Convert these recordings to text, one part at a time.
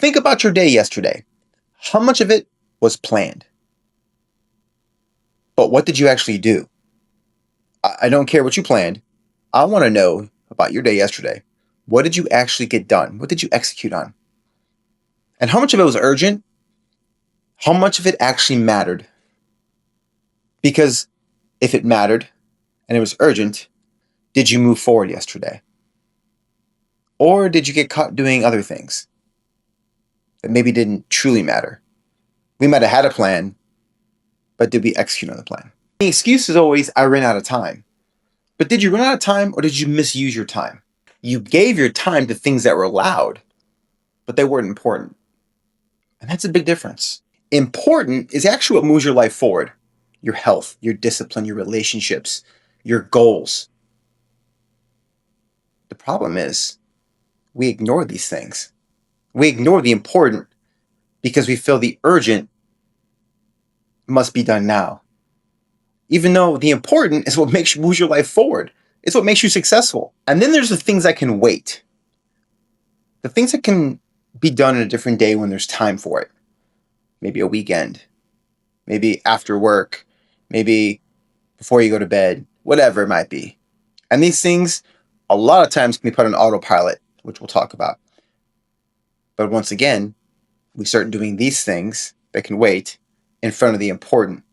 Think about your day yesterday. How much of it was planned? But what did you actually do? I don't care what you planned. I want to know about your day yesterday. What did you actually get done? What did you execute on? And how much of it was urgent? How much of it actually mattered? Because if it mattered and it was urgent, did you move forward yesterday? Or did you get caught doing other things that maybe didn't truly matter? We might have had a plan, but did we execute on the plan? The excuse is always, I ran out of time. But did you run out of time or did you misuse your time? You gave your time to things that were loud, but they weren't important. And that's a big difference. Important is actually what moves your life forward. Your health, your discipline, your relationships, your goals. The problem is we ignore these things. We ignore the important because we feel the urgent must be done now. Even though the important is what moves your life forward. It's what makes you successful. And then there's the things that can wait. The things that can be done in a different day when there's time for it. Maybe a weekend. Maybe after work. Maybe before you go to bed. Whatever it might be. And these things, a lot of times, can be put on autopilot, which we'll talk about. But once again, we start doing these things that can wait in front of the important.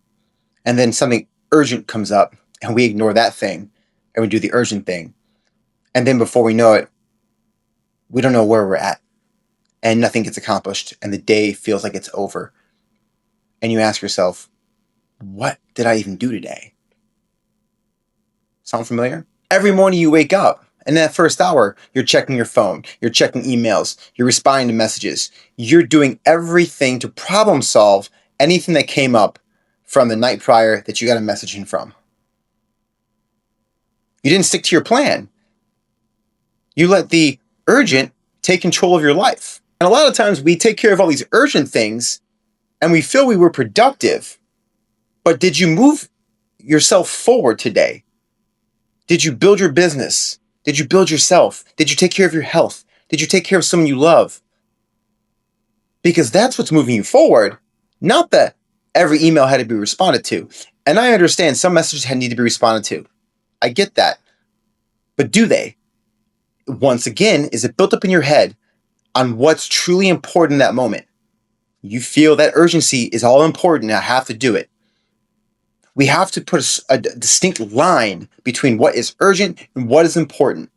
And then something urgent comes up and we ignore that thing and we do the urgent thing. And then before we know it, we don't know where we're at and nothing gets accomplished and the day feels like it's over. And you ask yourself, what did I even do today? Sound familiar? Every morning you wake up and in that first hour, you're checking your phone, you're checking emails, you're responding to messages. You're doing everything to problem solve anything that came up from the night prior that you got a message in from. You didn't stick to your plan. You let the urgent take control of your life. And a lot of times we take care of all these urgent things and we feel we were productive. But did you move yourself forward today? Did you build your business? Did you build yourself? Did you take care of your health? Did you take care of someone you love? Because that's what's moving you forward, not that every email had to be responded to. And I understand some messages need to be responded to. I get that. But do they? Once again, is it built up in your head on what's truly important in that moment? You feel that urgency is all important, I have to do it. We have to put a distinct line between what is urgent and what is important.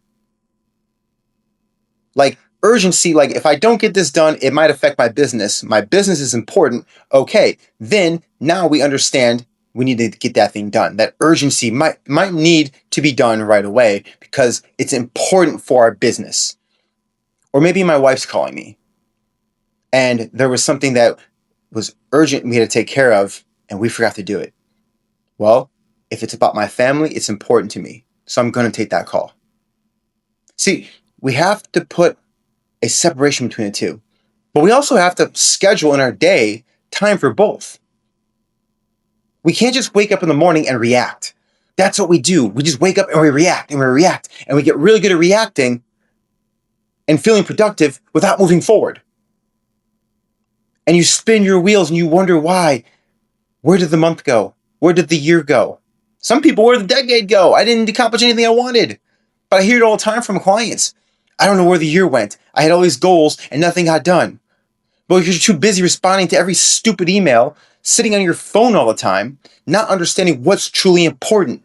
Like urgency, like if I don't get this done, it might affect my business. My business is important. Okay, then now we understand we need to get that thing done. That urgency might need to be done right away because it's important for our business. Or maybe my wife's calling me and there was something that was urgent we had to take care of and we forgot to do it. Well, if it's about my family, it's important to me. So I'm going to take that call. See, we have to put a separation between the two. But we also have to schedule in our day time for both. We can't just wake up in the morning and react. That's what we do. We just wake up and we react and we react. And we get really good at reacting and feeling productive without moving forward. And you spin your wheels and you wonder why. Where did the month go? Where did the year go? Some people, where did the decade go? I didn't accomplish anything I wanted. But I hear it all the time from clients. I don't know where the year went. I had all these goals and nothing got done. But because you're too busy responding to every stupid email, sitting on your phone all the time, not understanding what's truly important.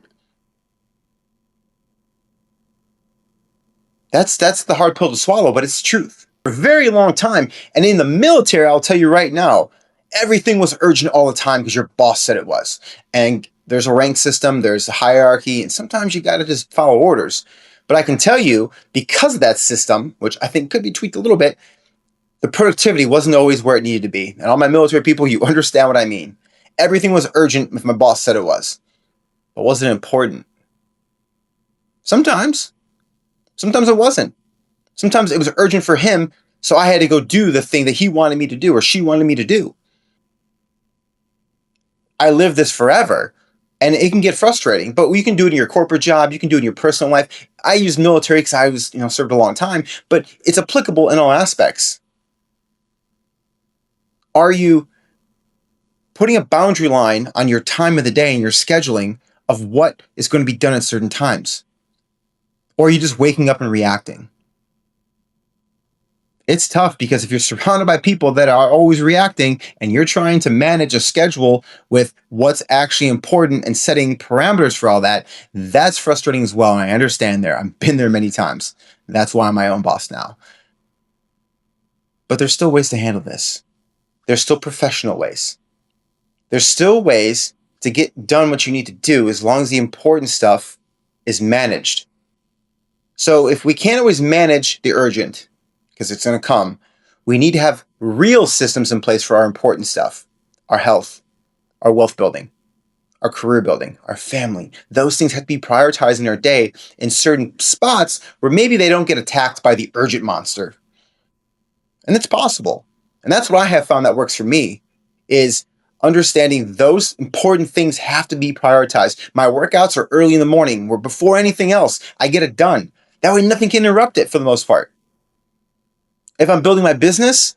That's the hard pill to swallow, but it's the truth. For a very long time, and in the military, I'll tell you right now, everything was urgent all the time because your boss said it was. And there's a rank system, there's a hierarchy, and sometimes you got to just follow orders. But I can tell you, because of that system, which I think could be tweaked a little bit, the productivity wasn't always where it needed to be. And all my military people, you understand what I mean. Everything was urgent if my boss said it was. But was it important? Sometimes. Sometimes it wasn't. Sometimes it was urgent for him, so I had to go do the thing that he wanted me to do or she wanted me to do. I live this forever, and it can get frustrating, but you can do it in your corporate job. You can do it in your personal life. I use military because I was, served a long time, but it's applicable in all aspects. Are you putting a boundary line on your time of the day and your scheduling of what is going to be done at certain times? Or are you just waking up and reacting? It's tough because if you're surrounded by people that are always reacting and you're trying to manage a schedule with what's actually important and setting parameters for all that, that's frustrating as well. And I understand there. I've been there many times. That's why I'm my own boss now. But there's still ways to handle this. There's still professional ways. There's still ways to get done what you need to do as long as the important stuff is managed. So if we can't always manage the urgent, because it's going to come, we need to have real systems in place for our important stuff, our health, our wealth building, our career building, our family. Those things have to be prioritized in our day in certain spots where maybe they don't get attacked by the urgent monster. And it's possible. And that's what I have found that works for me is understanding those important things have to be prioritized. My workouts are early in the morning where before anything else, I get it done. That way nothing can interrupt it for the most part. If I'm building my business,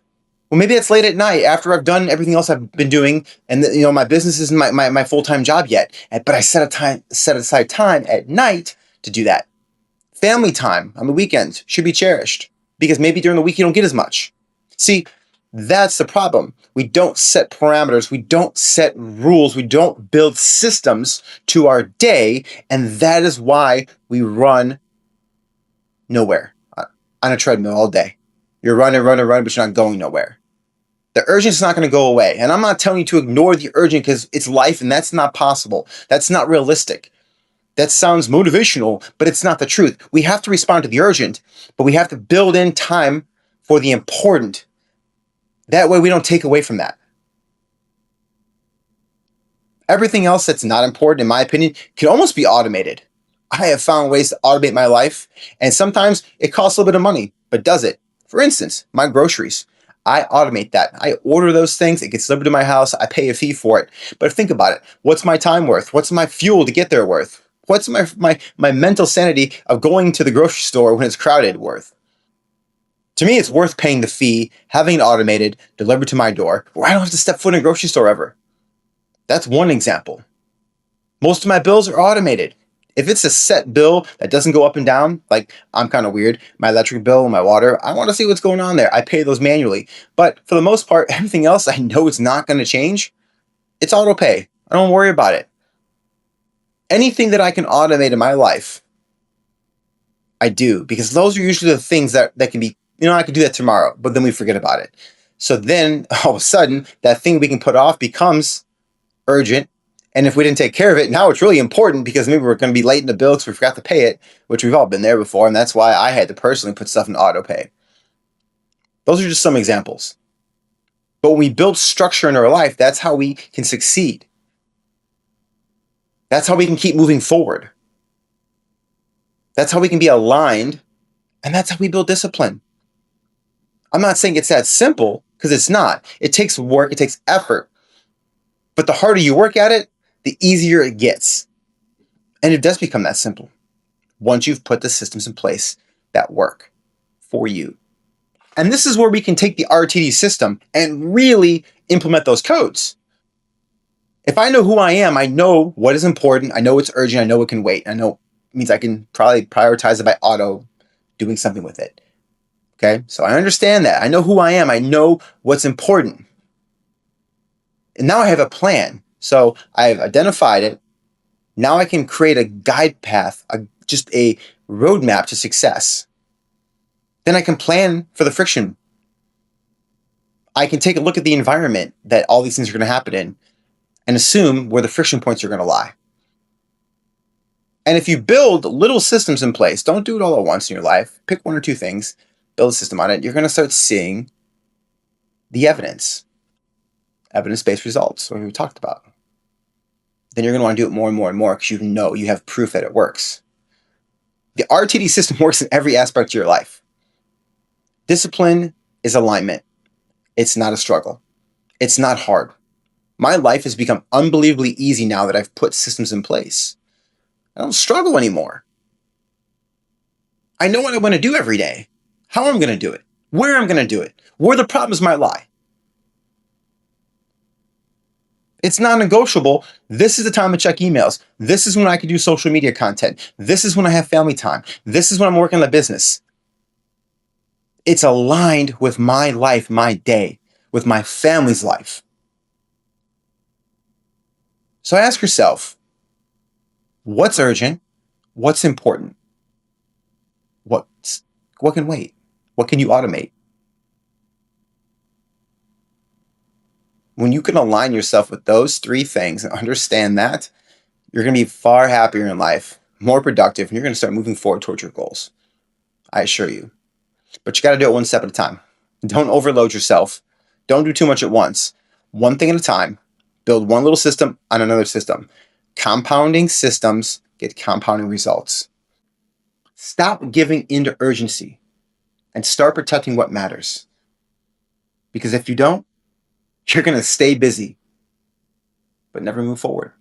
well, maybe it's late at night after I've done everything else I've been doing, and my business isn't my full-time job yet. But I set aside time at night to do that. Family time on the weekends should be cherished because maybe during the week you don't get as much. See, that's the problem. We don't set parameters. We don't set rules. We don't build systems to our day, and that is why we run nowhere on a treadmill all day. You're running, but you're not going nowhere. The urgent is not going to go away. And I'm not telling you to ignore the urgent because it's life and that's not possible. That's not realistic. That sounds motivational, but it's not the truth. We have to respond to the urgent, but we have to build in time for the important. That way we don't take away from that. Everything else that's not important, in my opinion, can almost be automated. I have found ways to automate my life, and sometimes it costs a little bit of money, but does it? For instance, my groceries. I automate that. I order those things. It gets delivered to my house. I pay a fee for it. But think about it. What's my time worth? What's my fuel to get there worth? What's my mental sanity of going to the grocery store when it's crowded worth? To me, it's worth paying the fee, having it automated, delivered to my door, where I don't have to step foot in a grocery store ever. That's one example. Most of my bills are automated. If it's a set bill that doesn't go up and down, like I'm kind of weird, my electric bill and my water, I want to see what's going on there. I pay those manually. But for the most part, everything else I know it's not going to change. It's auto pay. I don't worry about it. Anything that I can automate in my life, I do. Because those are usually the things that can be, I could do that tomorrow, but then we forget about it. So then all of a sudden, that thing we can put off becomes urgent. And if we didn't take care of it, now it's really important because maybe we're going to be late in the bill because we forgot to pay it, which we've all been there before. And that's why I had to personally put stuff in auto pay. Those are just some examples. But when we build structure in our life, that's how we can succeed. That's how we can keep moving forward. That's how we can be aligned. And that's how we build discipline. I'm not saying it's that simple because it's not. It takes work. It takes effort. But the harder you work at it, the easier it gets. And it does become that simple once you've put the systems in place that work for you. And this is where we can take the RTD system and really implement those codes. If I know who I am, I know what is important, I know it's urgent, I know it can wait. I know it means I can probably prioritize it by auto doing something with it. Okay, so I understand that. I know who I am, I know what's important. And now I have a plan. So I've identified it. Now I can create a guide path, just a roadmap to success. Then I can plan for the friction. I can take a look at the environment that all these things are going to happen in and assume where the friction points are going to lie. And if you build little systems in place, don't do it all at once in your life. Pick one or two things, build a system on it. You're going to start seeing the evidence-based results, what we talked about. Then you're going to want to do it more and more and more because you have proof that it works. The RTD system works in every aspect of your life. Discipline is alignment. It's not a struggle. It's not hard. My life has become unbelievably easy now that I've put systems in place. I don't struggle anymore. I know what I want to do every day, how I'm going to do it, where I'm going to do it, where the problems might lie. It's non-negotiable. This is the time to check emails. This is when I can do social media content. This is when I have family time. This is when I'm working on the business. It's aligned with my life, my day, with my family's life. So ask yourself, what's urgent? What's important? What can wait? What can you automate? When you can align yourself with those three things and understand that, you're going to be far happier in life, more productive, and you're going to start moving forward towards your goals. I assure you. But you got to do it one step at a time. Don't overload yourself. Don't do too much at once. One thing at a time. Build one little system on another system. Compounding systems get compounding results. Stop giving into urgency and start protecting what matters. Because if you don't, you're going to stay busy, but never move forward.